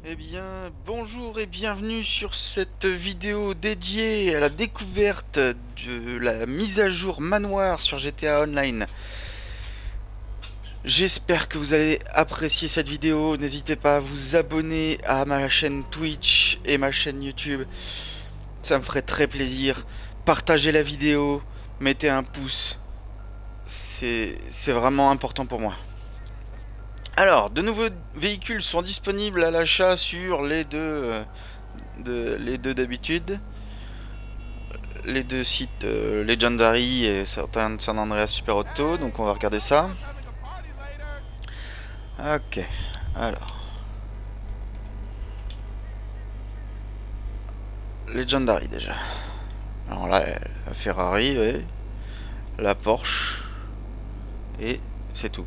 Eh bien, bonjour et bienvenue sur cette vidéo dédiée à la découverte de la mise à jour manoir sur GTA Online. J'espère que vous allez apprécier cette vidéo. N'hésitez pas à vous abonner à ma chaîne Twitch et ma chaîne YouTube. Ça me ferait très plaisir. Partagez la vidéo, mettez un pouce. C'est vraiment important pour moi. Alors, de nouveaux véhicules sont disponibles à l'achat sur les deux d'habitude. Les deux sites Legendary et certains San Andreas Super Auto, donc on va regarder ça. Ok, alors. Legendary déjà. Alors là, la Ferrari, ouais. La Porsche. Et c'est tout.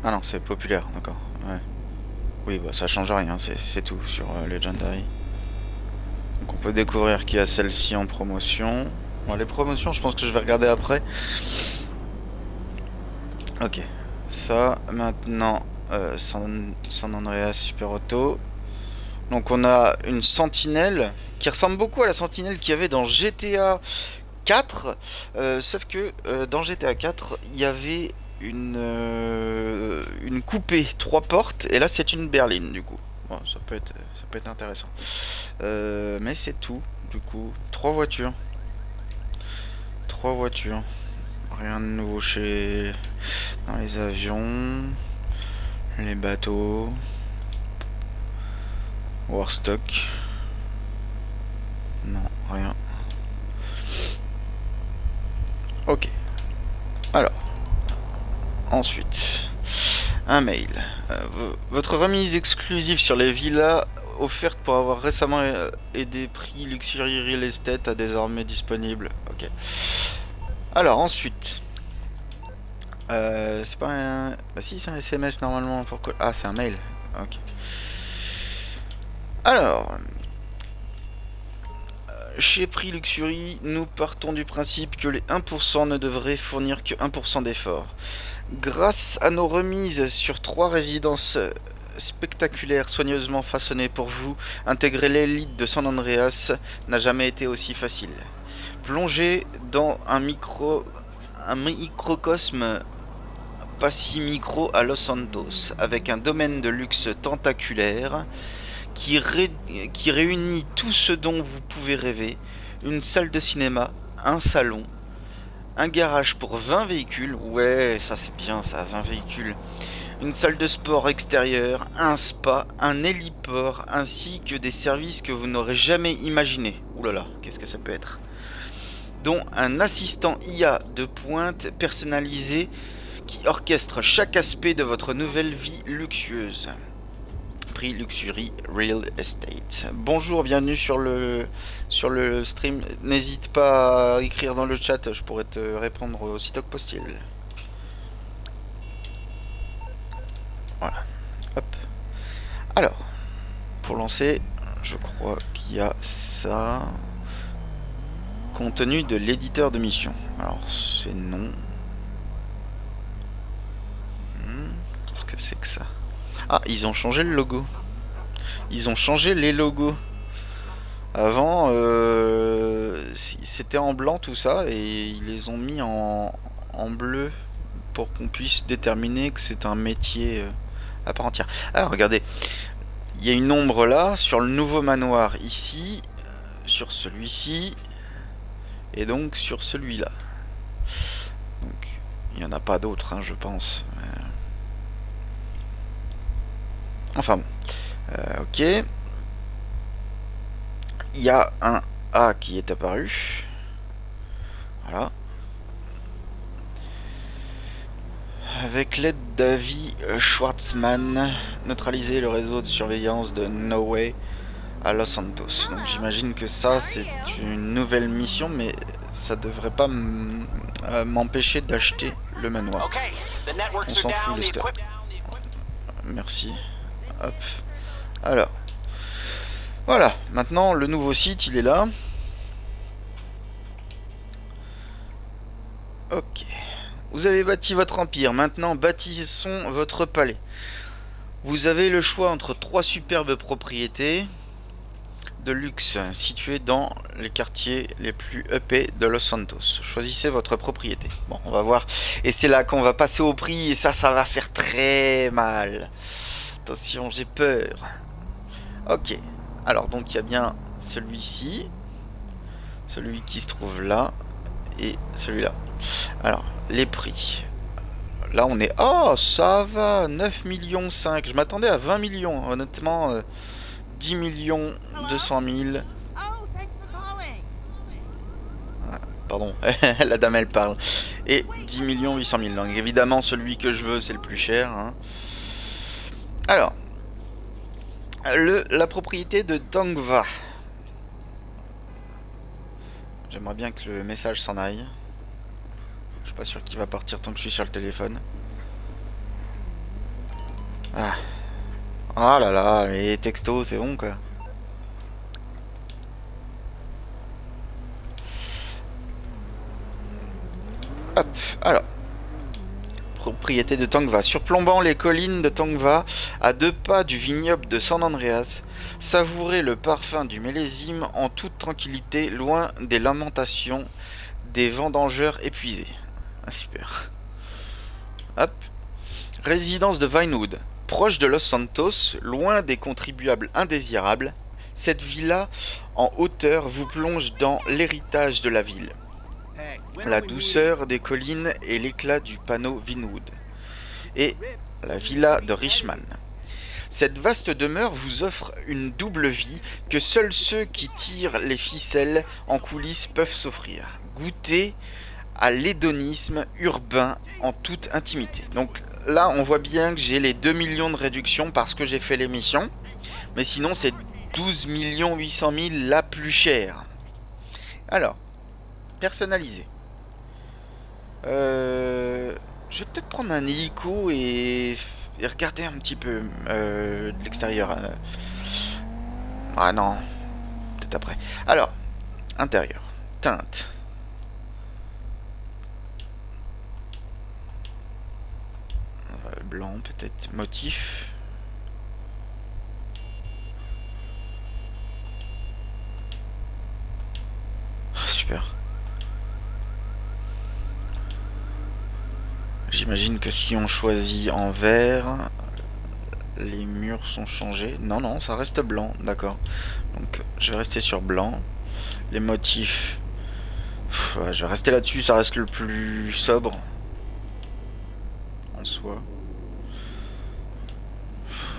Ah non, c'est populaire, d'accord. Ouais. Oui, bah ça change rien, c'est tout sur Legendary. Donc on peut découvrir qu'il y a celle-ci en promotion. Bon, les promotions, je pense que je vais regarder après. Ok. Ça, maintenant, San Andreas Super Auto. Donc on a une sentinelle qui ressemble beaucoup à la sentinelle qu'il y avait dans GTA 4. Sauf que dans GTA 4, il y avait une coupée 3 portes. Et là, c'est une berline du coup. Bon, ça peut être intéressant. Mais c'est tout. Du coup, 3 voitures. 3 voitures. Rien de nouveau chez... dans les avions. Les bateaux. Warstock. Non, rien. Ok. Alors, ensuite, un mail. Votre remise exclusive sur les villas offertes pour avoir récemment aidé prix Luxury Real Estate a désormais disponible. Ok. Alors, ensuite. C'est pas un... Bah si, c'est un SMS normalement. Pourquoi... Ah, c'est un mail. Ok. Alors, chez Prix Luxury, nous partons du principe que les 1% ne devraient fournir que 1% d'efforts. Grâce à nos remises sur 3 résidences spectaculaires soigneusement façonnées pour vous, intégrer l'élite de San Andreas n'a jamais été aussi facile. Plongez dans un microcosme pas si micro à Los Santos, avec un domaine de luxe tentaculaire qui réunit tout ce dont vous pouvez rêver, une salle de cinéma, un salon, un garage pour 20 véhicules, ouais, ça c'est bien ça, 20 véhicules, une salle de sport extérieure, un spa, un héliport, ainsi que des services que vous n'aurez jamais imaginés. Ouh là là, qu'est-ce que ça peut être? Dont un assistant IA de pointe personnalisé qui orchestre chaque aspect de votre nouvelle vie luxueuse. Prix Luxury Real Estate. Bonjour, bienvenue sur le stream. N'hésite pas à écrire dans le chat, je pourrais te répondre aussitôt que possible. Voilà. Hop. Alors, pour lancer, je crois qu'il y a ça. Contenu de l'éditeur de mission. Alors, c'est non. Qu'est-ce que c'est que ça? Ah, ils ont changé le logo. Ils ont changé les logos. Avant, c'était en blanc tout ça, et ils les ont mis en bleu pour qu'on puisse déterminer que c'est un métier à part entière. Ah, regardez, il y a une ombre là, sur le nouveau manoir ici, sur celui-ci, et donc sur celui-là. Donc, il n'y en a pas d'autres, hein, je pense. Enfin bon. Ok. Il y a un A qui est apparu. Voilà. Avec l'aide d'Avi Schwartzman, neutraliser le réseau de surveillance de No Way à Los Santos. Donc j'imagine que ça c'est une nouvelle mission, mais ça devrait pas m'empêcher d'acheter le manoir. On s'en fout, Lester. Merci. Hop. Alors. Voilà, maintenant le nouveau site il est là. Ok. Vous avez bâti votre empire, maintenant bâtissons votre palais. Vous avez le choix entre 3 superbes propriétés de luxe situées dans les quartiers les plus huppés de Los Santos. Choisissez votre propriété. Bon, on va voir. Et c'est là qu'on va passer au prix et ça va faire très mal. Attention, j'ai peur. Ok. Alors, donc, il y a bien celui-ci. Celui qui se trouve là. Et celui-là. Alors, les prix. Là, on est... Oh, ça va 9 millions 5. Je m'attendais à 20 millions. Honnêtement, 10 millions 200 000. Ah, pardon, la dame, elle parle. Et 10 millions 800 000. Donc, évidemment, celui que je veux, c'est le plus cher. Hein. Alors... la propriété de Tongva. J'aimerais bien que le message s'en aille. Je suis pas sûr qu'il va partir tant que je suis sur le téléphone. Ah. Oh là là, les textos, c'est bon quoi. Hop, alors. Propriété de Tongva. Surplombant les collines de Tongva, à 2 pas du vignoble de San Andreas, savourez le parfum du millésime en toute tranquillité, loin des lamentations des vendangeurs épuisés. Ah, super. Hop. Résidence de Vinewood. Proche de Los Santos, loin des contribuables indésirables, cette villa en hauteur vous plonge dans l'héritage de la ville. La douceur des collines et l'éclat du panneau Vinewood. Et la villa de Richman. Cette vaste demeure vous offre une double vie que seuls ceux qui tirent les ficelles en coulisses peuvent s'offrir. Goûtez à l'hédonisme urbain en toute intimité. Donc là, on voit bien que j'ai les 2 millions de réduction parce que j'ai fait l'émission. Mais sinon, c'est 12 800 000 la plus chère. Alors, personnalisé. Je vais peut-être prendre un hélico et regarder un petit peu de l'extérieur. Ah non, peut-être après. Alors, intérieur, teinte. Blanc peut-être, motif. Super. J'imagine que si on choisit en vert, les murs sont changés. Non, non, ça reste blanc, d'accord. Donc je vais rester sur blanc. Les motifs, ouais, je vais rester là-dessus, ça reste le plus sobre. En soi.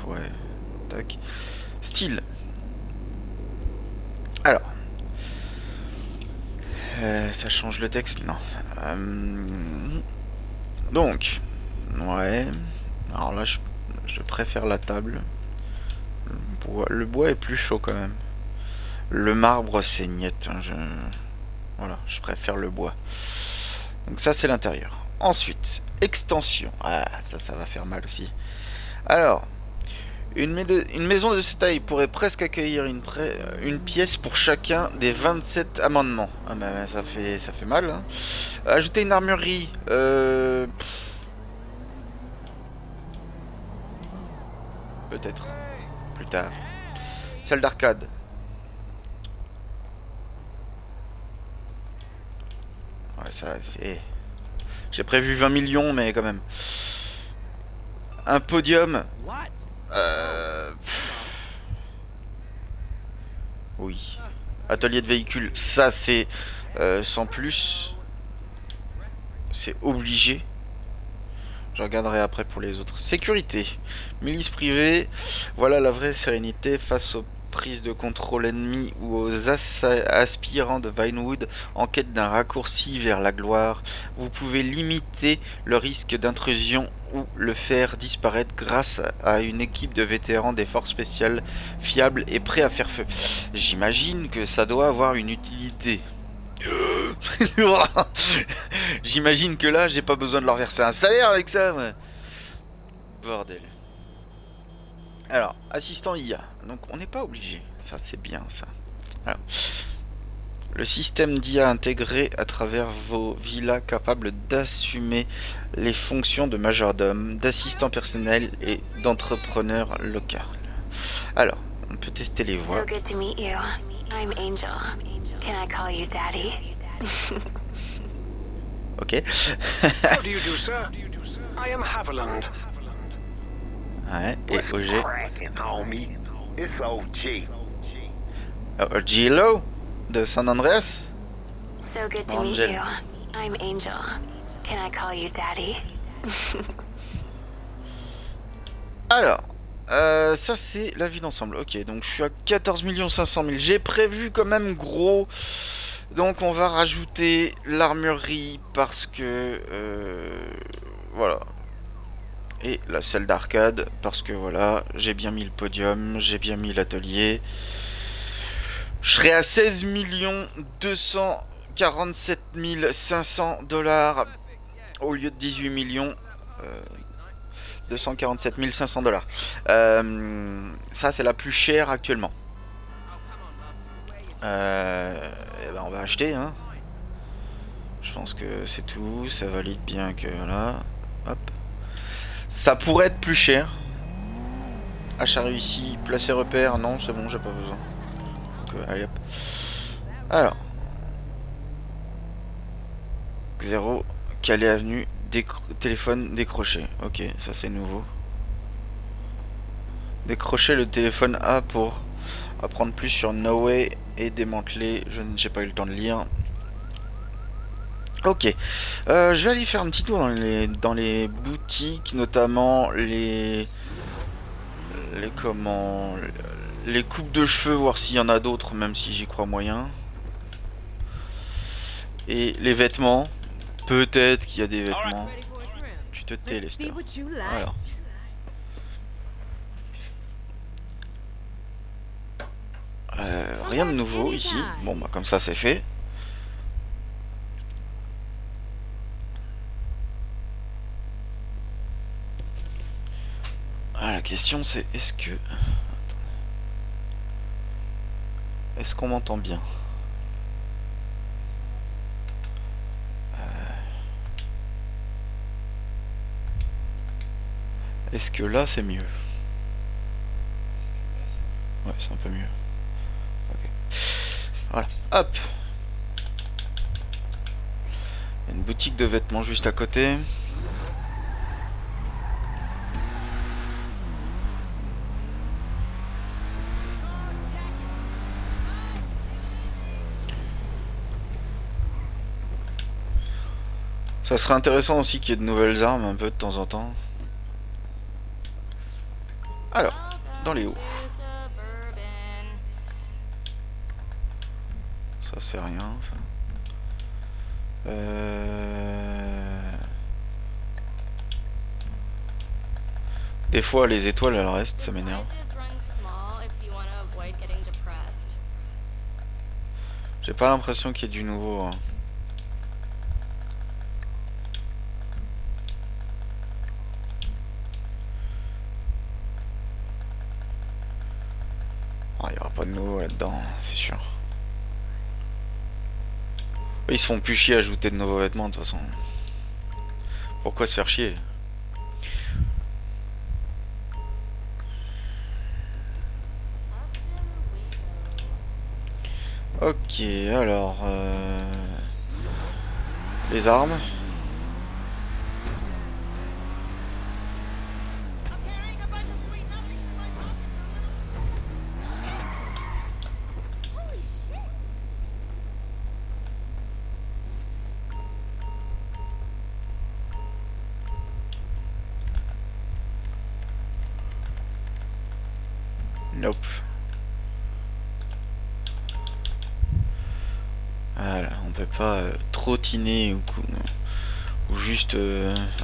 Ouais, tac. Style. Alors. Ça change le texte? Non. Donc. Ouais. Alors là, je préfère la table. Le bois est plus chaud quand même. Le marbre, c'est niette. Hein, voilà, je préfère le bois. Donc ça, c'est l'intérieur. Ensuite, extension. Ah, ça va faire mal aussi. Alors, une maison de cette taille pourrait presque accueillir une pièce pour chacun des 27 amendements. Ah bah, ça fait mal. Hein. Ajouter une armurerie. Peut-être. Plus tard. Salle d'arcade. Ouais, ça, c'est... J'ai prévu 20 millions, mais quand même. Un podium. Oui. Atelier de véhicules. Ça, c'est... sans plus. C'est obligé. Je regarderai après pour les autres. Sécurité. Milice privée. Voilà la vraie sérénité face aux prises de contrôle ennemies ou aux aspirants de Vinewood en quête d'un raccourci vers la gloire. Vous pouvez limiter le risque d'intrusion ou le faire disparaître grâce à une équipe de vétérans des forces spéciales fiables et prêts à faire feu. J'imagine que ça doit avoir une utilité. J'imagine que là, j'ai pas besoin de leur verser un salaire avec ça. Mais... Bordel. Alors, assistant IA. Donc, on n'est pas obligé. Ça, c'est bien, ça. Alors, Le système d'IA intégré à travers vos villas capable d'assumer les fonctions de majordome, d'assistant personnel et d'entrepreneur local. Alors, on peut tester les voix. So good to meet you. I'm Angel. Can I call you Daddy? Ok. How do you do, sir? I am Haviland. Ouais, et What's OG. cracking, homie? It's OG. Gilo de San Andreas. So good to meet Angel. you. I'm Angel. Can I call you Daddy? Alors, ça c'est la vue d'ensemble. Ok, donc je suis à 14 500 000. J'ai prévu quand même gros. Donc on va rajouter l'armurerie parce que... voilà. Et la salle d'arcade parce que voilà, j'ai bien mis le podium, j'ai bien mis l'atelier. Je serai à 16 247 500 $ au lieu de 18 millions. 247 500 $. Ça, c'est la plus chère actuellement. Et ben on va acheter. Hein. Je pense que c'est tout. Ça valide bien que voilà. Hop. Ça pourrait être plus cher. Achat réussi. Placer repère. Non, c'est bon, j'ai pas besoin. Donc, allez hop. Alors. 0. Calais Avenue. Téléphone décroché. Ok, ça c'est nouveau. Décrocher le téléphone A pour apprendre plus sur No Way et démanteler. J'ai pas eu le temps de lire. Ok. Je vais aller faire un petit tour dans les boutiques, notamment les coupes de cheveux, voir s'il y en a d'autres, même si j'y crois moyen. Et les vêtements. Peut-être qu'il y a des vêtements. Tu te tais, Lester. Alors. Rien de nouveau ici. Bon, bah comme ça c'est fait. Ah, la question c'est est-ce que... Est-ce qu'on m'entend bien? Est-ce que là c'est mieux? Ouais, c'est un peu mieux. Ok. Voilà. Hop. Il y a une boutique de vêtements juste à côté. Ça serait intéressant aussi qu'il y ait de nouvelles armes un peu de temps en temps. Alors, dans les hauts. Ça c'est rien, ça. Des fois les étoiles elles restent, ça m'énerve. J'ai pas l'impression qu'il y ait du nouveau. Hein. Il n'y aura pas de nouveau là-dedans, c'est sûr. Ils se font plus chier à ajouter de nouveaux vêtements de toute façon. Pourquoi se faire chier? Ok, alors... les armes. Nope. Voilà, on peut pas trottiner ou juste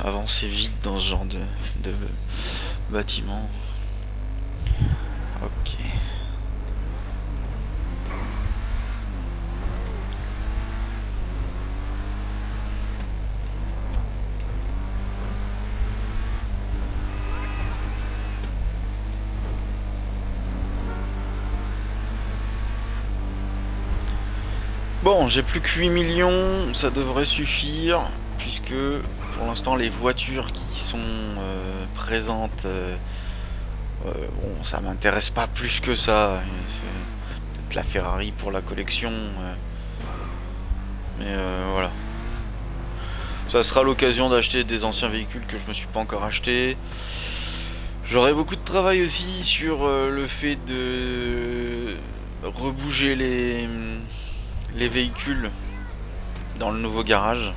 avancer vite dans ce genre de bâtiment. Ok. Bon, j'ai plus que 8 millions, ça devrait suffire, puisque pour l'instant les voitures qui sont présentes, bon, ça m'intéresse pas plus que ça. C'est peut-être la Ferrari pour la collection, mais voilà. Ça sera l'occasion d'acheter des anciens véhicules que je me suis pas encore acheté. J'aurai beaucoup de travail aussi sur le fait de rebouger les véhicules dans le nouveau garage.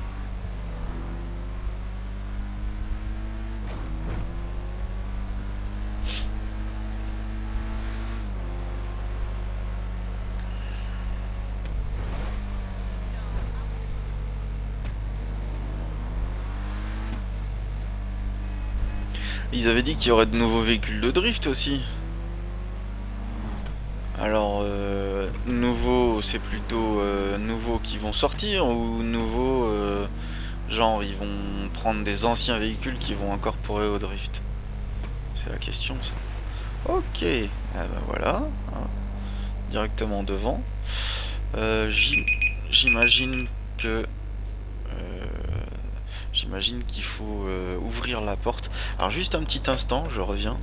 Ils avaient dit qu'il y aurait de nouveaux véhicules de drift aussi. Alors, nouveaux, c'est plutôt nouveaux qui vont sortir ou nouveaux, genre ils vont prendre des anciens véhicules qui vont incorporer au drift. C'est la question ça. Ok, ah ben voilà, hein. Directement devant. J'imagine que... J'imagine qu'il faut ouvrir la porte. Alors juste un petit instant, je reviens.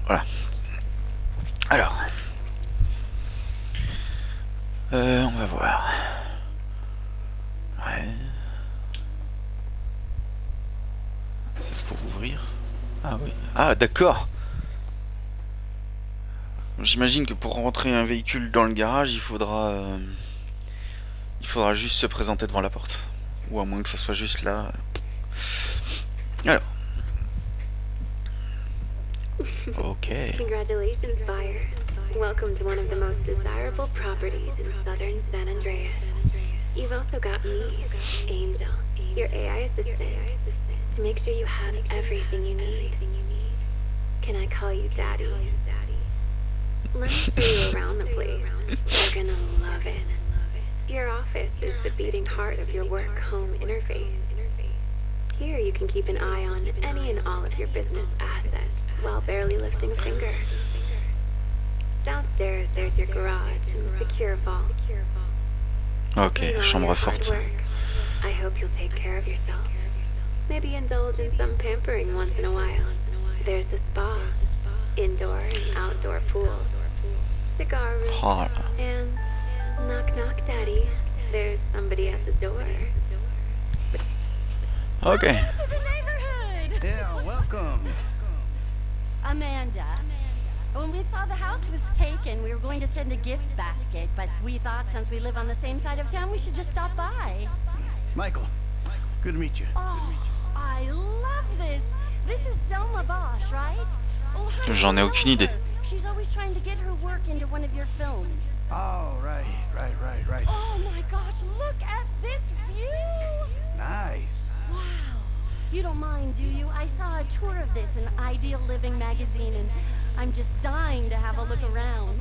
Voilà. Alors. On va voir. Ouais. C'est pour ouvrir. Ah oui. Ah d'accord. J'imagine que pour rentrer un véhicule dans le garage, il faudra juste se présenter devant la porte. Ou à moins que ça soit juste là. Alors. Okay. Congratulations, buyer. Welcome to one of the most desirable properties in southern San Andreas. You've also got me, Angel, your AI assistant, to make sure you have everything you need. Can I call you Daddy? Let me show you around the place. You're gonna love it. Your office is the beating heart of your work-home interface. Here you can keep an eye on any and all of your business assets while barely lifting a finger. Downstairs, there's your garage and secure vault. Ok, chambre forte. I hope you'll take care of yourself. Maybe indulge in some pampering once in a while. There's the spa, indoor and outdoor pools, cigar room, Oh. and knock knock, Daddy. There's somebody at the door. Ok. To the neighborhood! Yeah, welcome. Amanda. When we saw the house was taken, we were going to send a gift basket, but we thought since we live on the same side of town, we should just stop by. Michael, good to meet you. Oh, I love this. This is Selma Bosch, right? Oh, how J'en ai do you aucune know idée. her? She's always trying to get her work into one of your films. Oh, right. Oh my gosh, look at this view! Nice. Wow. You don't mind, do you? I saw a tour of this in Ideal Living magazine, and I'm just dying to have a look around.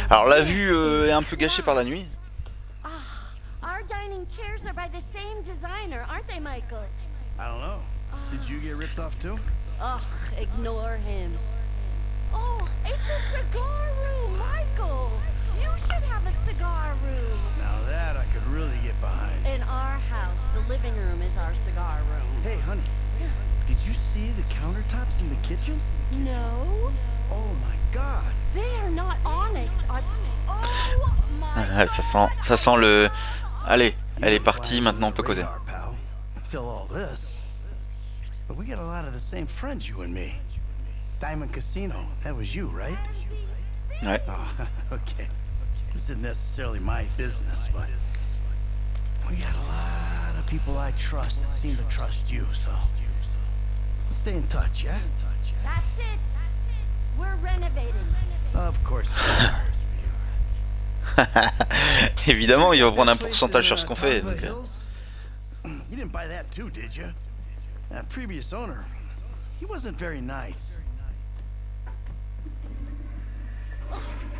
Alors la vue est un peu gâchée par la nuit. Our dining chairs are by the same designer, aren't they, Michael? I don't know. Did you get ripped off too? Ugh, ignore him. Oh, it's a cigar room, Michael! You should have a cigar room. Now that I could really get behind. In our house, the living room is our cigar room. Hey, honey, did you see the countertops in the kitchen? No, Oh my God. they are not onyx. Oh my Ça sent le... Allez, elle est partie, maintenant on peut causer. Radar, pal. Until all this. But we got a lot of the same friends, you and me. Diamond Casino, that was you, right? Ouais. Oh, okay. This isn't necessarily my business, but we got a lot of people I trust that seem to trust you, so let's stay in touch, yeah? That's it. We're renovating. Of course we are. Évidemment, il va prendre un That place pourcentage in, sur ce qu'on fait. Copland Donc, Hills? You didn't buy that too, did you? That previous owner, he wasn't very nice.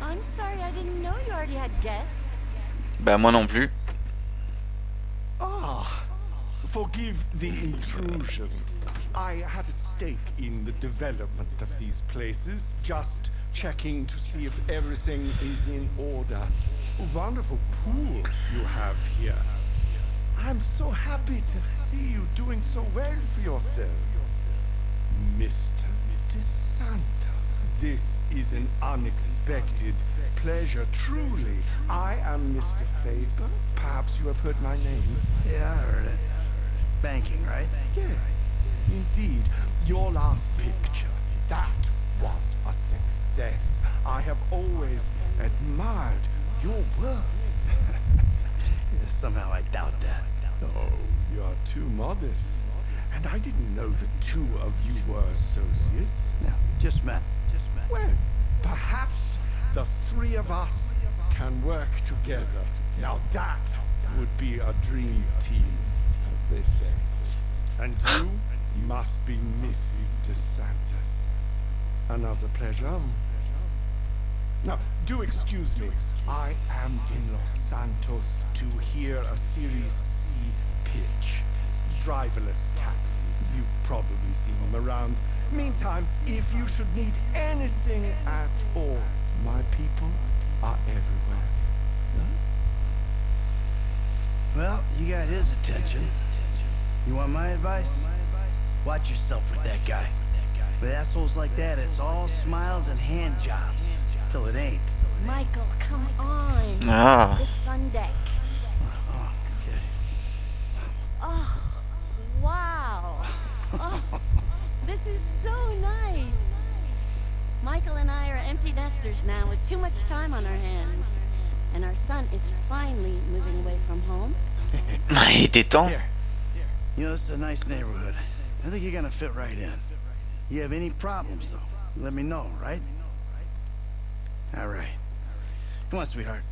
I'm sorry, I didn't know you already had guests. bah moi non plus. Ah, forgive the intrusion. I had a stake in the development of these places, just checking to see if everything is in order. A wonderful pool you have here. I'm so happy to see you doing so well for yourself. Mr. DeSanta, this is an unexpected pleasure, truly. I am Mr. Faber. Perhaps you have heard my name. Yeah, I heard it. Banking, right? Yeah, indeed. Your last picture, that was a success. I have always admired your work. Somehow I doubt that. Oh, you are too modest. And I didn't know the two of you were associates. No, just met. Well, perhaps the three of us can work together. Now that would be a dream team, as they say. And you must be Mrs. DeSanta. Another pleasure. Now, do excuse me. I am in Los Santos to hear a Series C pitch. Driverless taxis. You've probably seen them around. Meantime, if you should need anything at all, my people are everywhere. Well, you got his attention. You want my advice? Watch yourself with that guy. With assholes like that, it's all smiles and hand jobs. Till it ain't. Michael, come on. Ah, The sun deck. Oh, okay. Oh, wow. Oh, this is so nice. Michael and I are empty nesters now with too much time on our hands. And our son is finally moving away from home. il était temps. Here. You know, this is a nice neighborhood. I think you're gonna fit right in. You have any problems, though, let me know, right? All right. Come on, sweetheart.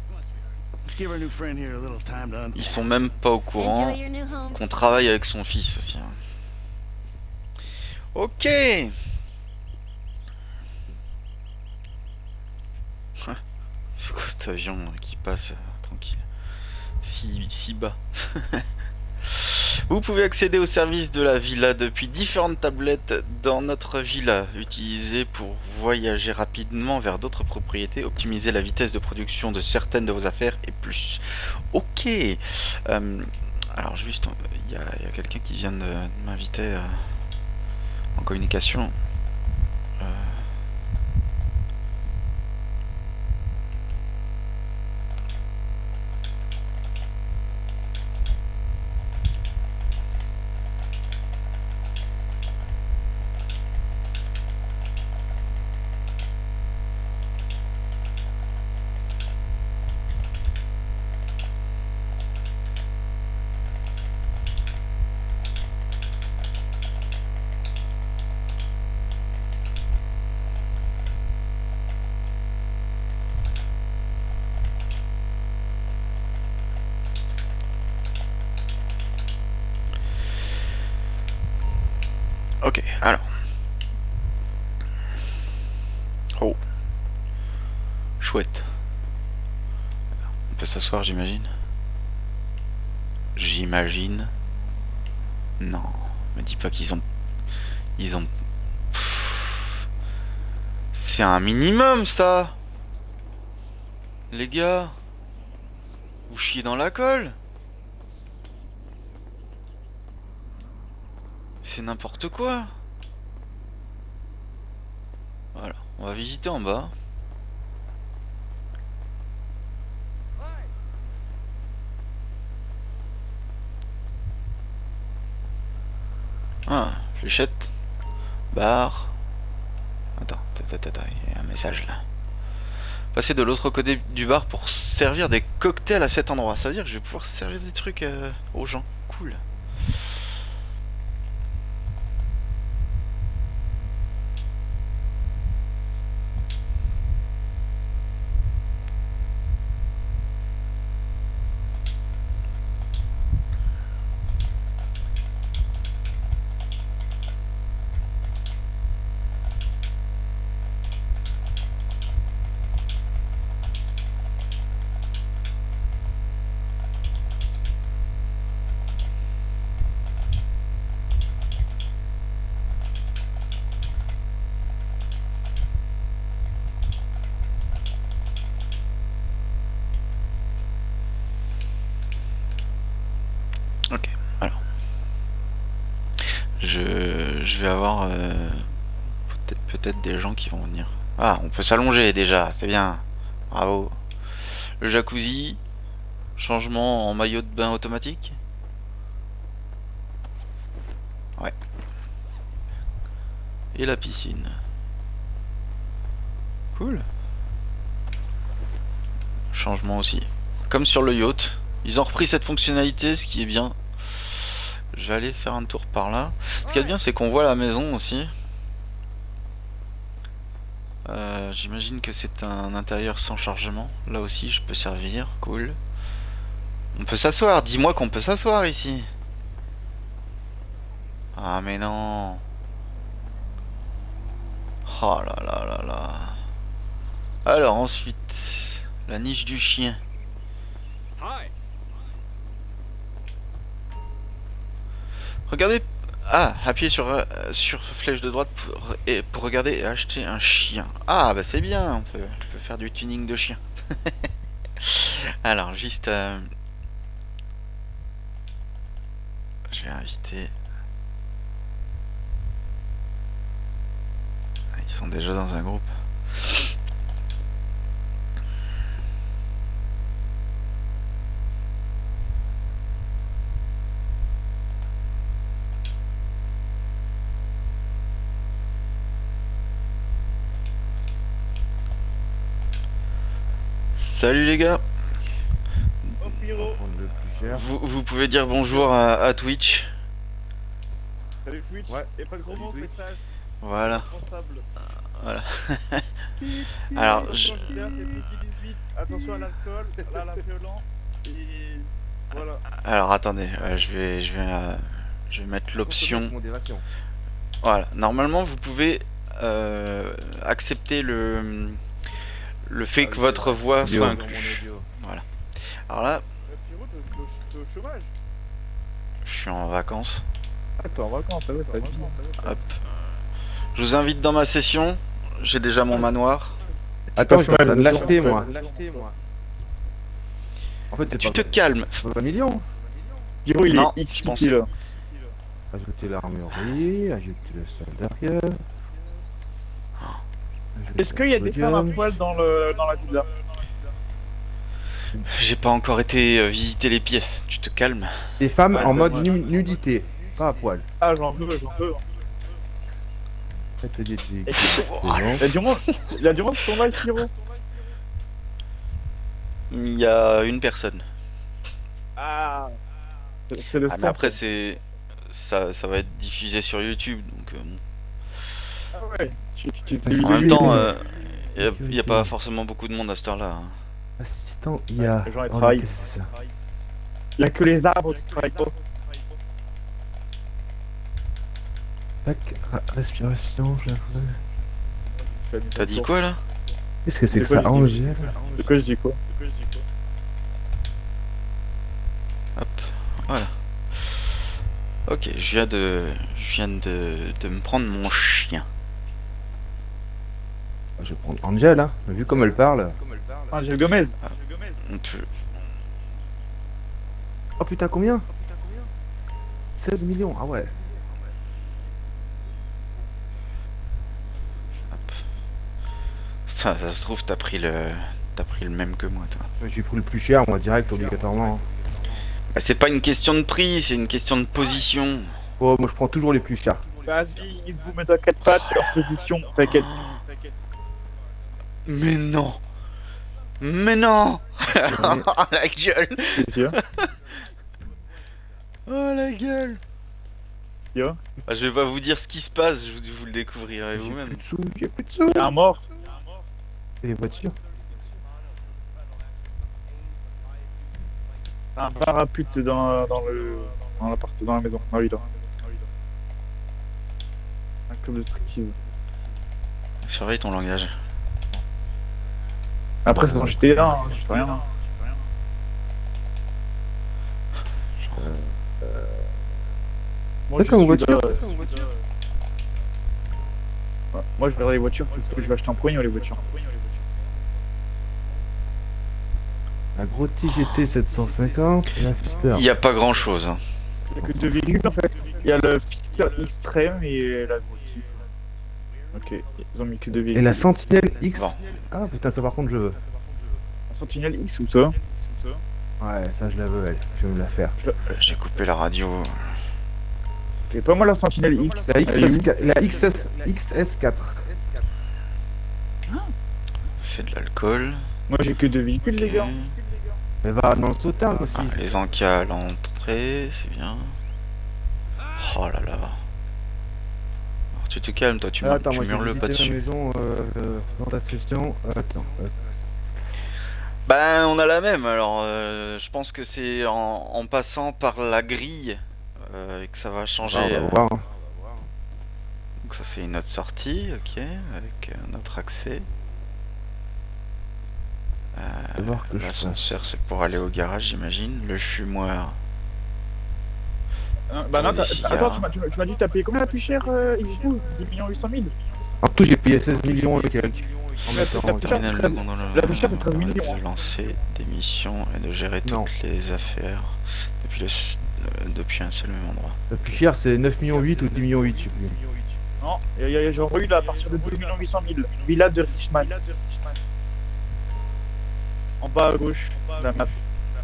Let's give our new friend here a little time to Ils sont même pas au courant Enjoy your new home. qu'on travaille avec son fils aussi. Hein. Ok. C'est quoi cet avion qui passe tranquille, si bas. Vous pouvez accéder au service de la villa depuis différentes tablettes dans notre villa, utilisées pour voyager rapidement vers d'autres propriétés, optimiser la vitesse de production de certaines de vos affaires et plus. Ok. Alors juste, il y a quelqu'un qui vient de m'inviter en communication. Ok, alors. Oh. Chouette. On peut s'asseoir, j'imagine. J'imagine. Non. Me dis pas qu'ils ont... Ils ont... Pff. C'est un minimum, ça. Les gars. Vous chiez dans la colle. C'est n'importe quoi. Voilà, on va visiter en bas. Ah, fléchette. Bar. Attends, il y a un message là. Passer de l'autre côté du bar pour servir des cocktails à cet endroit. Ça veut dire que je vais pouvoir servir des trucs aux gens. Cool. Ok, alors. Je vais avoir peut-être des gens qui vont venir. Ah, on peut s'allonger déjà, c'est bien. Bravo. Le jacuzzi, changement en maillot de bain automatique. Ouais. Et la piscine. Cool. Changement aussi. Comme sur le yacht. Ils ont repris cette fonctionnalité, ce qui est bien. Je vais aller faire un tour par là. Ce qui est bien, c'est qu'on voit la maison aussi. J'imagine que c'est un intérieur sans chargement. Là aussi, je peux servir. Cool. On peut s'asseoir. Dis-moi qu'on peut s'asseoir ici. Ah, mais non. Oh là là là là. Alors, ensuite, la niche du chien. Regardez. Ah, appuyez sur flèche de droite pour regarder et acheter un chien. Ah, bah c'est bien, on peut faire du tuning de chien. Alors, juste... je vais inviter... Ils sont déjà dans un groupe. Salut les gars. Vous pouvez dire bonjour à Twitch. Salut Twitch. Ouais. Et pas de gros mots, message. Voilà. Responsable. Voilà. Alors, Attention à l'alcool, à la violence. Et voilà. alors attendez, je vais mettre l'option. Voilà. Normalement, vous pouvez accepter le fait que votre voix soit inclue. Voilà. Alors là, Pierrot, t'es au chômage. je suis en vacances. Ah, t'es en vacances, ouais, ça va être bien. Hop. Je vous invite dans ma session. J'ai déjà mon manoir. Attends, je suis en train de l'acheter, moi. En fait, c'est Tu pas te calmes. pas un million. Pierrot, il Non, est je XP pensais. là. Ajouter l'armurerie, ajouter le sol derrière. Est-ce qu'il y a des femmes à poil dans la villa? J'ai pas encore été visiter les pièces. Tu te calmes. Des femmes en mode ouais. nudité, pas à poil. Ah, j'en veux, j'en veux. Atelier de Et véhicule, c'est bon. il y a du monde sur ton live, Pierrot. Il y a une personne. Ah, c'est le Ah, mais sang. après ça va être diffusé sur YouTube, donc bon. Ah ouais. Tu En même temps, il n'y a pas forcément beaucoup de monde à cette heure-là. hein. Assistant IA. ces gens, ils Oh, travaillent. qu'est-ce que c'est ça? Il y a que les arbres qui travaillent pas. Tac, respiration. T'as dit quoi là? Qu'est-ce que c'est que De quoi ça? je dis Enregistre. De quoi je dis quoi? Hop, voilà. Ok, je viens de me prendre mon chien. Je vais prendre Angel, hein. Vu comme elle parle. Ah, j'ai Gomez. On peut... Oh putain, combien? 16 millions, ah ouais. Ça se trouve, t'as pris le même que moi, toi. J'ai pris le plus cher, moi, direct, obligatoirement. Bah, c'est pas une question de prix, c'est une question de position. Oh, moi, je prends toujours les plus chers. Vas-y, ils vous mettent à 4 pattes, leur position, t'inquiète. Mais non. Mais non. Oh la gueule. C'est sûr. Oh la gueule. Yo. Bah, je vais pas vous dire ce qui se passe, vous le découvrirez J'ai vous-même. plus de sous, j'ai plus de sous. Il y a un mort. Et les voitures. Un parapute dans l'appart, dans la maison, dans la villa. Un club de striptease. Surveille ton langage. Après, c'est dans GTA, hein, je sais rien. Hein. Moi, T'as comme suis voiture là, ouais. Moi, je verrai les voitures, c'est ce que je vais acheter en premier, les voitures. Un gros TGT 750 et un Fister. Il y a pas grand chose. Hein. Il y a que deux véhicules en fait. Il y a le Fisker Extreme et la Grouty. Ok, ils ont mis que deux véhicules. Et la Sentinelle X. Bon. Ah putain, ça par contre je veux. La Sentinelle X ou ça? Ouais, ça je la veux, elle. Je vais me la faire. J'ai coupé la radio. Et pas moi la Sentinelle X. La XS4. C'est de l'alcool. Moi j'ai que deux véhicules les gars. Elle va dans le sautard aussi. Ah, les encas à l'entrée, c'est bien. Oh là là. Alors, tu te calmes, toi, tu, Attends, tu moi, je vais murles pas visiter ma dessus. maison dans ta session. Attends. Ben, on a la même, alors je pense que c'est en passant par la grille que ça va changer. On va voir. Donc ça c'est une autre sortie, ok, avec notre accès. On va voir que je L'ascenseur c'est pour aller au garage j'imagine, le fumoir. Bah non, Pour les cigares. attends, tu m'as dit que t'as payé combien la plus chère, Xbox 10 800 000. En tout, j'ai payé 16 millions et quelques. En La mettant plus chère, Terminal c'est de contrôle, la plus chère, c'est 13 millions. de lancer des missions et de gérer Non. toutes les affaires depuis un seul même endroit. Le plus cher, c'est 9 millions 8 ou 10 millions 8, je sais plus. Non, j'ai envoyé là à partir de 2 800 000. Villa de Richman. En bas à gauche, la map.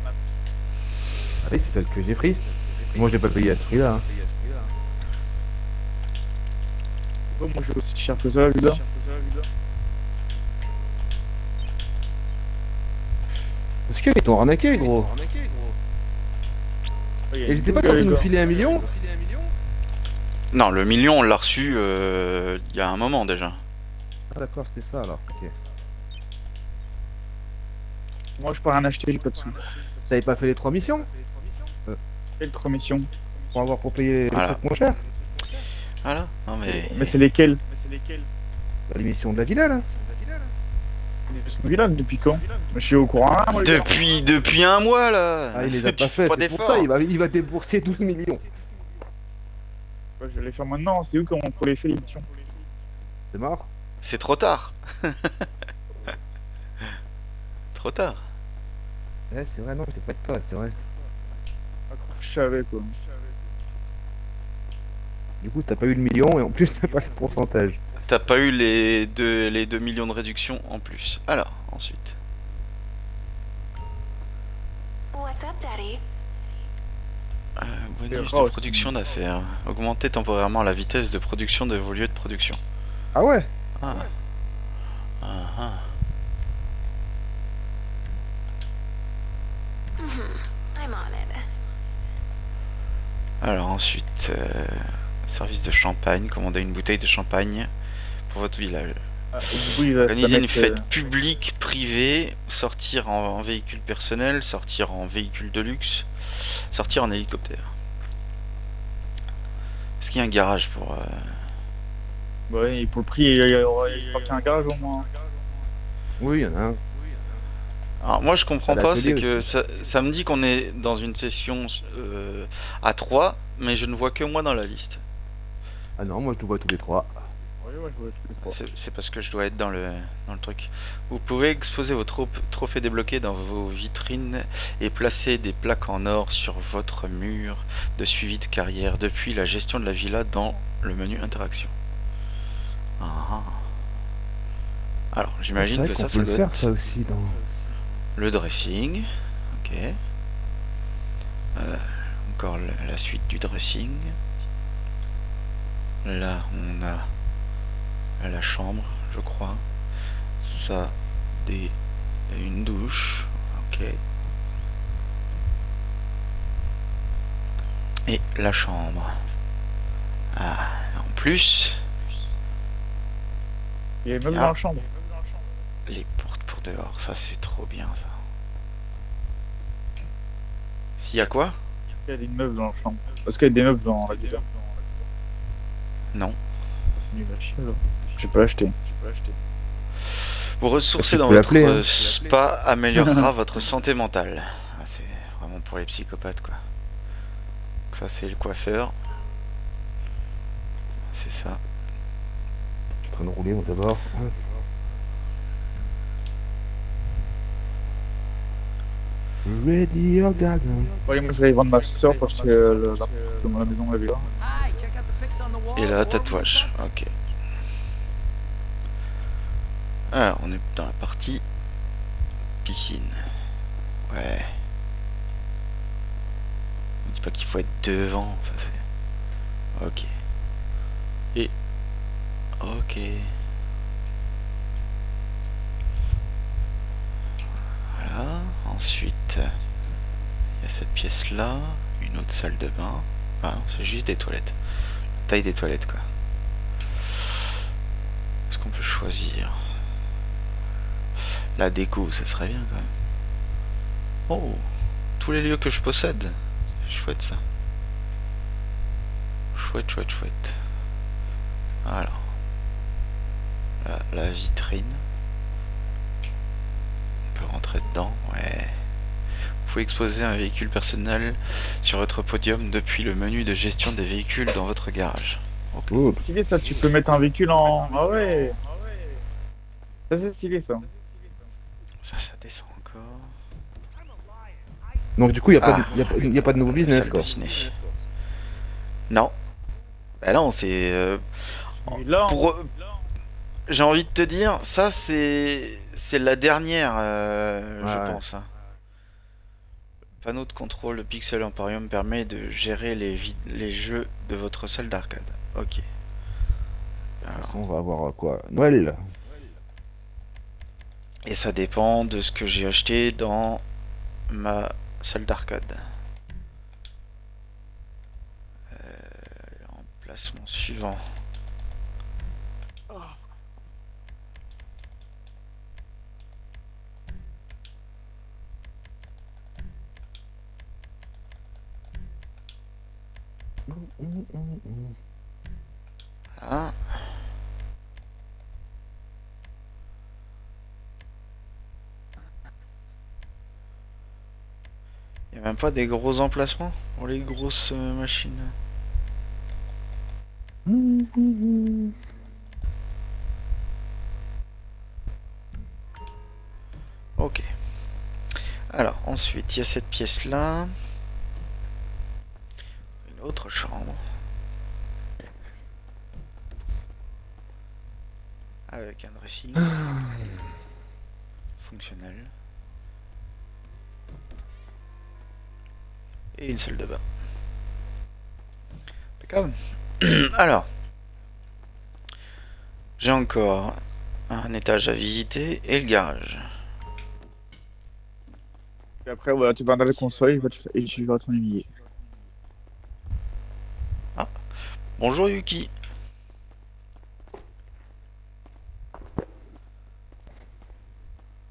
Ah oui, c'est celle que j'ai prise. Moi, je l'ai pas payé à ce prix-là. Hein. Oh, moi je veux aussi cher que ça, la villa. Parce qu'ils t'ont arnaqué, gros. Ils étaient pas censés nous filer 1 million? Non, le million on l'a reçu il y a un moment déjà. Ah d'accord, c'était ça alors. Ok. Moi je peux rien acheter, j'ai pas de sous. T'avais pas fait les 3 missions? Quelle 3 missions? Pour payer les Voilà. trucs moins cher? Voilà, non mais... Mais c'est lesquelles? Bah, les missions de la villa là. Villa depuis quand? Je suis au courant. Hein, moi, les gars. Depuis un mois là. Ah, il les a Tu pas fais fait, c'est pour d'efforts. ça, il va débourser 12 millions. Ouais, je vais les faire maintenant, c'est où qu'on pour les faire l'émission? C'est mort? C'est trop tard. Trop tard. Ouais, c'est vrai, non, j'étais pas de toi, c'est vrai. Je savais quoi. Du coup, t'as pas eu le million et en plus, t'as pas le pourcentage. T'as pas eu les 2 millions de réduction en plus. Alors, ensuite. What's up, Daddy? Bonus Oh, de production d'affaires. Augmenter temporairement la vitesse de production de vos lieux de production. Ah ouais? Ah. Ah, ah. I'm on it. Alors ensuite, service de champagne. Commander une bouteille de champagne pour votre village. Ah, et du coup, il va se Organiser une mettre, fête publique, privée, sortir en véhicule personnel, sortir en véhicule de luxe, sortir en hélicoptère. Est-ce qu'il y a un garage pour... Ouais, et pour le prix, il sera qu'il y a un garage au moins. Oui, il y en a un. Alors moi je comprends À pas, l'atelier c'est que ça me dit qu'on est dans une session à 3, mais je ne vois que moi dans la liste. Ah non, moi je te vois tous les 3. Ouais, je vois tous les trois. C'est parce que je dois être dans le truc. Vous pouvez exposer vos trophées débloqués dans vos vitrines et placer des plaques en or sur votre mur de suivi de carrière depuis la gestion de la villa dans le menu interaction. Ah, ah. Alors j'imagine que ça peut le doit faire être ça aussi dans... le dressing. Ok. Encore la suite du dressing. Là on a la chambre, je crois. Ça, une douche. Ok. Et la chambre. Ah, en plus, Il y a même Ah. dans la chambre. les portes pour dehors. Ça, c'est trop bien, ça. S'il y a quoi? Il y a des meubles dans la chambre. Parce qu'il y a des meubles dans la villa. Non. C'est nul à chier alors. J'ai pas acheté. Vous ressourcer Tu dans peux votre l'appeler, hein. spa améliorera votre santé mentale. Ah, c'est vraiment pour les psychopathes, quoi. Donc ça, c'est le coiffeur. C'est ça. Je suis en train de rouler moi d'abord. Ready or gaga. Ouais, moi je vais aller vendre ma soeur pour acheter l'appartement, la maison, la villa. Et là, tatouage. Ok. Alors, on est dans la partie piscine. Ouais. On dit pas qu'il faut être devant, ça c'est. Ok. Et. Ok. Voilà. Ensuite, il y a cette pièce là. Une autre salle de bain. Ah non, c'est juste des toilettes. La taille des toilettes quoi. Est-ce qu'on peut choisir? La déco, ça serait bien quand même. Oh, tous les lieux que je possède. C'est chouette ça. Chouette, chouette, chouette. Alors. La vitrine. On peut rentrer dedans, ouais. Vous pouvez exposer un véhicule personnel sur votre podium depuis le menu de gestion des véhicules dans votre garage. Okay. Oh, stylé ça, tu peux mettre un véhicule en. Ah ouais. Ça c'est stylé ça. Ça descend encore. Donc du coup, il n'y a pas de nouveau business quoi. Non. Bah non, c'est... pour... J'ai envie de te dire, ça c'est la dernière, je pense. Hein. Panneau de contrôle Pixel Emporium permet de gérer les jeux de votre salle d'arcade. Ok. Alors, on va avoir quoi? Noël. Et ça dépend de ce que j'ai acheté dans ma salle d'arcade. Emplacement suivant. Voilà. Il n'y a même pas des gros emplacements pour les grosses machines. Ok. Alors, ensuite, il y a cette pièce-là. Une autre chambre. Avec un dressing. Fonctionnel. Et une salle de bain. Impeccable. Alors. J'ai encore un étage à visiter et le garage. Et après, voilà, tu vas dans la console et tu vas ton billet. Ah. Bonjour Yuki.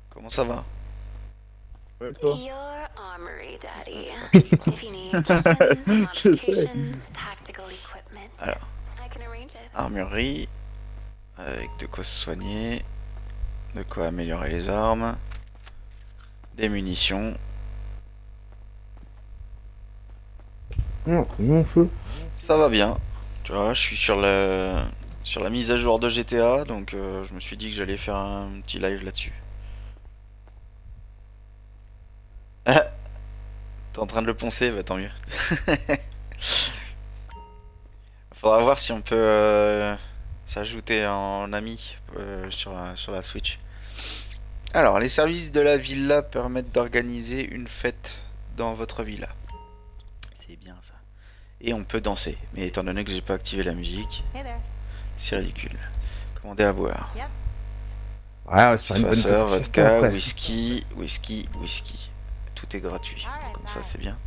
Comment ça va? Ouais, toi. Your armory, Daddy. If you need weapons, modifications, tactical equipment, Alors, I can arrange it. armurerie, avec de quoi se soigner, de quoi améliorer les armes, des munitions. Mon feu. Ça va bien. Tu vois, je suis sur la mise à jour de GTA, donc je me suis dit que j'allais faire un petit live là-dessus. T'es en train de le poncer, bah tant mieux. Faudra voir si on peut s'ajouter en ami sur la Switch. Alors, les services de la villa permettent d'organiser une fête dans votre villa. C'est bien ça. Et on peut danser. Mais étant donné que j'ai pas activé la musique, c'est ridicule. Commander à boire. Ouais, on va se faire une bonne Soisseur, petite vodka, après. whisky. Tout est gratuit. Comme ça, c'est bien.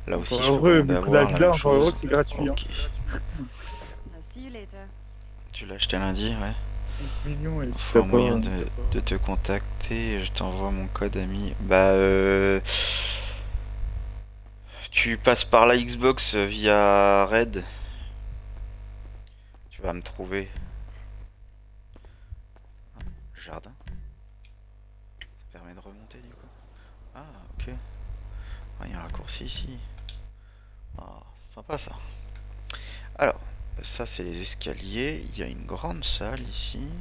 Là aussi, Encore je peux heureux, commander à beaucoup boire la d'agla, même encore heureux chose. que c'est gratuit. Ok. See you later. Tu l'as acheté lundi, ouais. Mignon, et si Faut t'as un moyen pas- de te contacter, je t'envoie mon code ami. Bah tu passes par la Xbox via Red. Tu vas me trouver. Ah, jardin. Ça permet de remonter du coup. Ah ok. Ah, il y a un raccourci ici. Ah, c'est sympa ça. Alors, ça c'est les escaliers. Il y a une grande salle ici.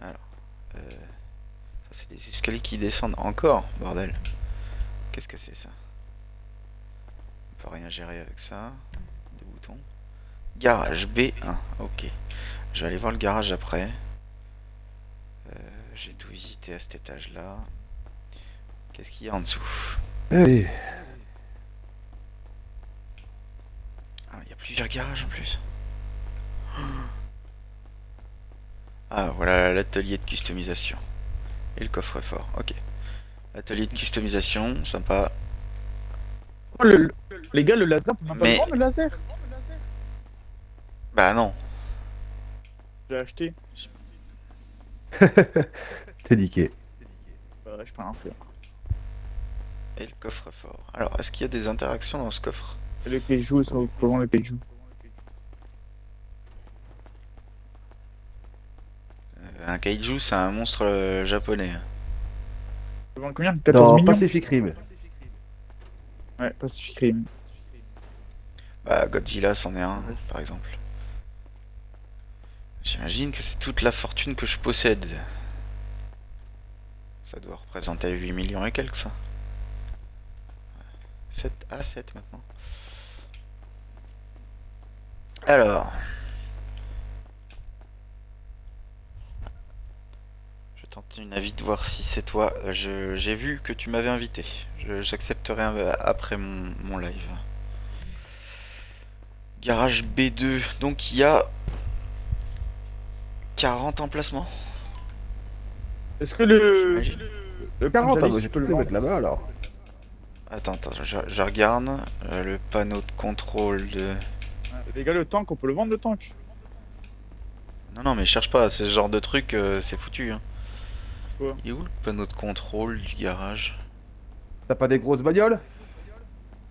Alors, ça c'est des escaliers qui descendent encore, bordel. qu'est-ce que c'est ça? On peut rien gérer avec ça. Des boutons. Garage B1, ok. Je vais aller voir le garage après. J'ai tout visité à cet étage-là. Qu'est-ce qu'il y a en dessous? Allez. Ah, il y a plusieurs garages en plus. Ah, voilà l'atelier de customisation. Et le coffre-fort, ok. L'atelier de customisation, sympa. Oh, les gars, le laser, on n'a pas Mais- le droit, le laser. Bah non. J'ai acheté. T'es niqué. Bah, je peux rien faire. Et le coffre-fort. Alors, est-ce qu'il y a des interactions dans ce coffre? Et les Kaiju, sont comment les Kaiju? Un kaiju, c'est un monstre japonais. Ça vend combien? 14 Dans millions? Pacific Rim. Ouais, Pacific Rim. Bah, Godzilla, c'en est un, par exemple. J'imagine que c'est toute la fortune que je possède. Ça doit représenter 8 millions et quelques, ça. 7 à 7 maintenant. Alors. Je tente une avis de voir si c'est toi. J'ai vu que tu m'avais invité. J'accepterai après mon live. Garage B2. Donc il y a 40 emplacements. Est-ce que le. J'imagine. Le 40, Panjalis, ah bah, je tu peux le les vendre? mettre là-bas alors. Attends, je regarde le panneau de contrôle de... Les gars, le tank, on peut le vendre, le tank? Non, mais cherche pas, ce genre de truc, c'est foutu. Hein. Quoi? Il est où le panneau de contrôle du garage? T'as pas des grosses bagnoles?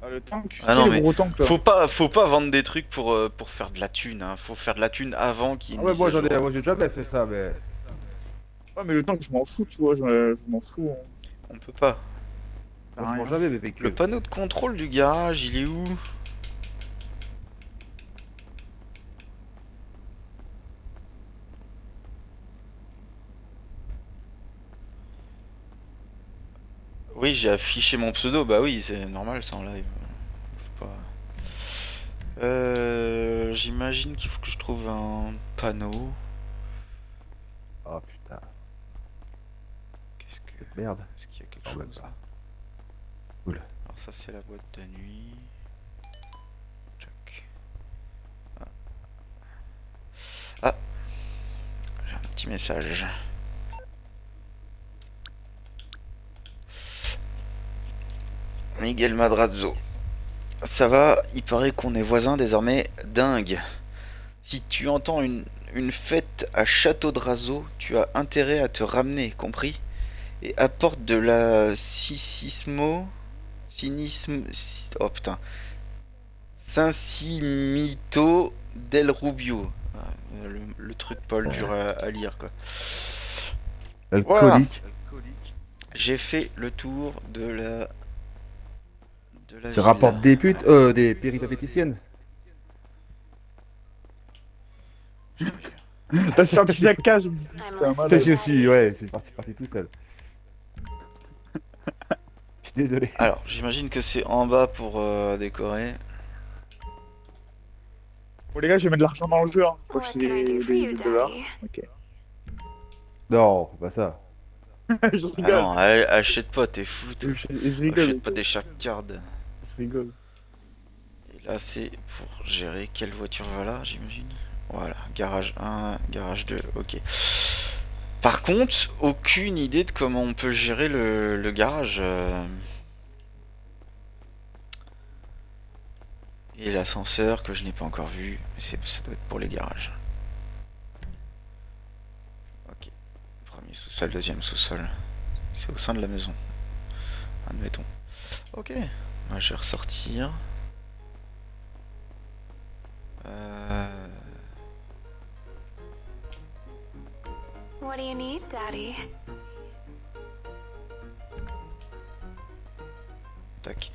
Ah, le tank? Ah non, le mais gros tank, là. faut pas vendre des trucs pour faire de la thune. Hein. Faut faire de la thune avant qu'il y ait Ah une ouais, mise moi à jour. moi j'ai jamais fait ça, mais. Ouais, mais le tank, je m'en fous, tu vois, je m'en fous. Hein. On peut pas. Moi, je rien. prends jamais mes Le véhicules. panneau de contrôle du garage, il est où? Oui, j'ai affiché mon pseudo, bah oui, c'est normal, c'est en live. Faut pas... J'imagine qu'il faut que je trouve un panneau. Oh putain, Qu'est-ce que... merde. Est-ce qu'il y a quelque Non, même chose? pas. Cool. Alors ça c'est la boîte de nuit. Tchac. Ah, j'ai un petit message. Miguel Madrazzo. Ça va, il paraît qu'on est voisins désormais. Dingue. Si tu entends une fête à Château de Razo, tu as intérêt à te ramener, compris? Et apporte de la cynisme... Oh putain. Saint-Simito del Rubio. Ah, le truc Paul dur à lire quoi. Alcoolique. J'ai fait le tour de la Ça ville. rapporte des putes, des péripapéticiennes. T'as sorti la cage. I'm C'est un listening, malade. Je suis, Daddy. ouais, c'est parti tout seul. Je suis désolé. Alors, j'imagine que c'est en bas pour décorer. Bon, les gars, je vais mettre de l'argent dans le jeu. Hein. Faut que What je can I do for you, des dollars. Daddy? Ok. Non, pas ça. Je Ah rigole. non, achète pas, t'es fou. toi. Je rigole. Achète pas des chaque card. Je rigole. Et là, c'est pour gérer quelle voiture va là, j'imagine. Voilà, garage 1, garage 2, ok. Par contre, aucune idée de comment on peut gérer le garage. Et l'ascenseur que je n'ai pas encore vu. Mais ça doit être pour les garages. Ok. Premier sous-sol, deuxième sous-sol. C'est au sein de la maison. Admettons. Ok. Moi, je vais ressortir. What do you need, Daddy? Tac.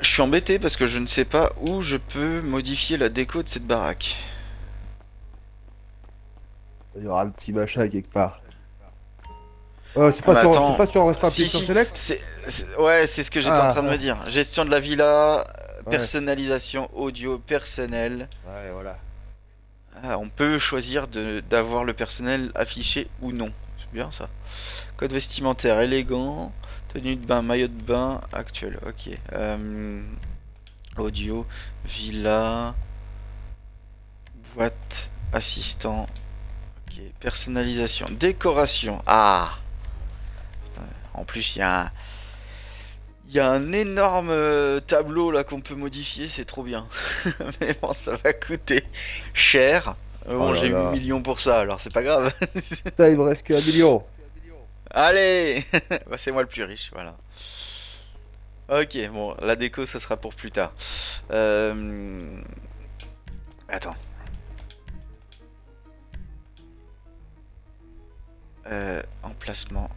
Je suis embêté parce que je ne sais pas où je peux modifier la déco de cette baraque. Il y aura un petit machin quelque part. C'est Ah pas, bah sur... attends. c'est pas sur rester appuyé Si, sur si, Select? ouais, c'est ce que j'étais en train de me Ouais. dire. Gestion de la villa, Ouais. personnalisation audio personnel. Ouais, voilà. Ah, on peut choisir d'avoir le personnel affiché ou non. C'est bien ça. Code vestimentaire élégant, tenue de bain, maillot de bain actuel. Ok. Audio, villa, boîte, assistant. Ok. Personnalisation, décoration. Ah. En plus, il y a un énorme tableau là qu'on peut modifier, c'est trop bien. Mais bon, ça va coûter cher. Bon, Oh là j'ai 8 là. millions pour ça, alors c'est pas grave. Putain, il me reste que 1 million. Allez. Bah, c'est moi le plus riche, voilà. Ok, bon, la déco, ça sera pour plus tard. Attends. Emplacement.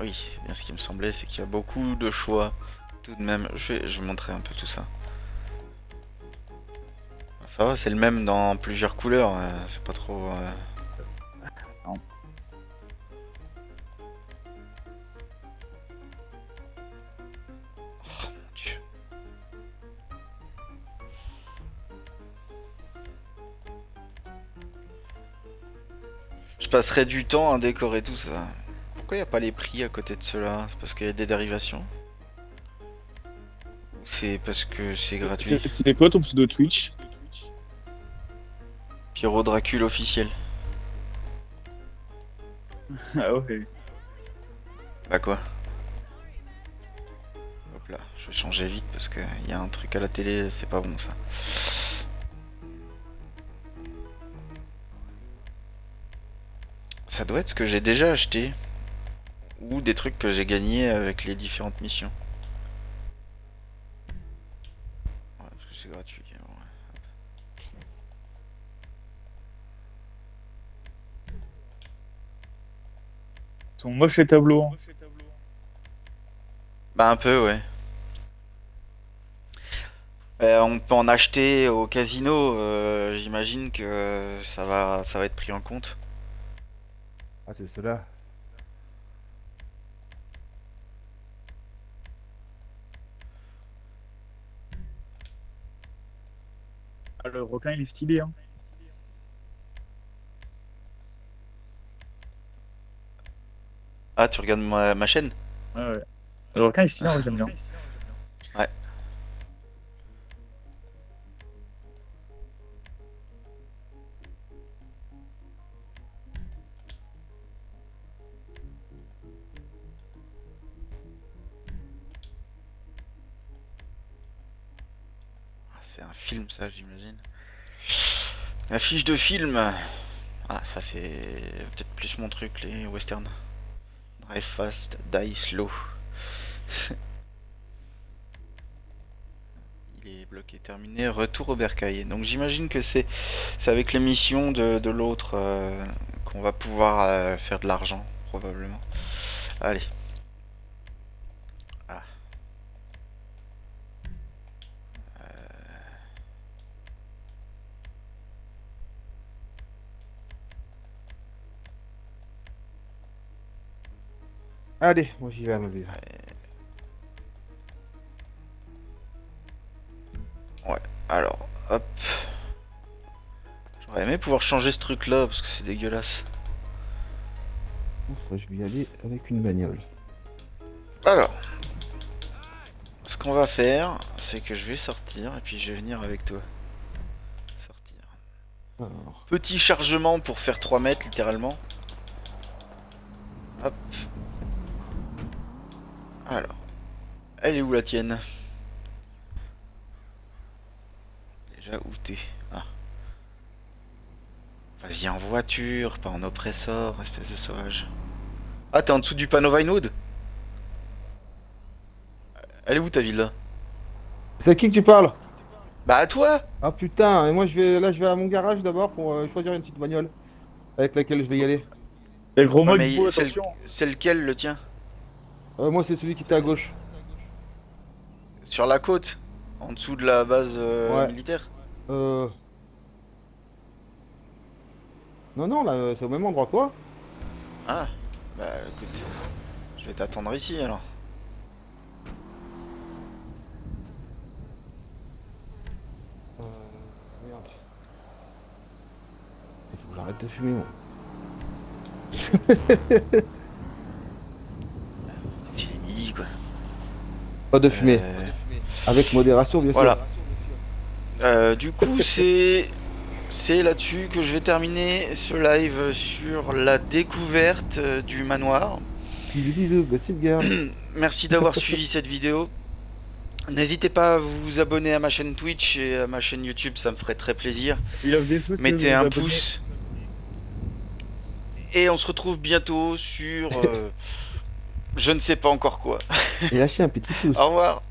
Oui, bien ce qui me semblait, c'est qu'il y a beaucoup de choix. Tout de même, je vais montrer un peu tout ça. Ça va, c'est le même dans plusieurs couleurs. C'est pas trop. Non. Oh mon dieu. Je passerai du temps à décorer tout ça. Pourquoi il n'y a pas les prix à côté de cela? C'est parce qu'il y a des dérivations? Ou c'est parce que c'est gratuit? C'était quoi ton pseudo Twitch? Pyro Dracule officiel. Ah ouais. Bah quoi? Hop là, je vais changer vite parce qu'il y a un truc à la télé, c'est pas bon ça. Ça doit être ce que j'ai déjà acheté. Ou des trucs que j'ai gagnés avec les différentes missions. Ouais, parce que c'est gratuit. Ouais. Ils sont moches les tableaux. Hein. Bah un peu, ouais. On peut en acheter au casino, j'imagine que ça va être pris en compte. Ah, c'est cela. Ah, le requin il est stylé. Hein. Ah, tu regardes ma chaîne? Ouais, ouais. Le requin il est stylé, ouais, j'aime bien. Ouais. Ah, c'est un film ça, j'imagine. Affiche de film. Ah, ça c'est peut-être plus mon truc, les westerns. Drive fast, die slow. Il est bloqué, terminé. Retour au bercail. Donc j'imagine que c'est avec les missions de l'autre qu'on va pouvoir faire de l'argent, probablement. Allez. Ah. Allez, moi j'y vais à ma vie. Ouais, alors, hop. J'aurais aimé pouvoir changer ce truc là parce que c'est dégueulasse. Je vais y aller avec une bagnole. Alors, ce qu'on va faire, c'est que je vais sortir et puis je vais venir avec toi. Sortir. Alors, Petit chargement pour faire 3 mètres littéralement. Hop. Alors, elle est où la tienne? Déjà où t'es? Ah. Vas-y en voiture, pas en oppressor, espèce de sauvage. Ah, t'es en dessous du panneau Vinewood? Elle est où ta villa? c'est à qui que tu parles? Bah à toi! Ah putain, et moi je vais à mon garage d'abord pour choisir une petite bagnole avec laquelle je vais y aller. Et gros Ouais, mode, mais attention. c'est lequel le tien? Moi c'est celui qui était à gauche. Sur la côte? En dessous de la base Ouais. militaire? Non, non, là c'est au même endroit quoi. Ah, Bah écoute, je vais t'attendre ici alors. Merde. Il faut que j'arrête de fumer, moi. Il est midi quoi. Pas de fumer. Avec modération, bien sûr. Voilà. Du coup, c'est là-dessus que je vais terminer ce live sur la découverte du manoir. Bisous, bisous, gossip girl. Merci d'avoir suivi cette vidéo. N'hésitez pas à vous abonner à ma chaîne Twitch et à ma chaîne YouTube, ça me ferait très plaisir. Il offre des sous. si Mettez vous un vous abonnez. pouce. Et on se retrouve bientôt sur... je ne sais pas encore quoi. Et lâchez un petit pouce. Au revoir.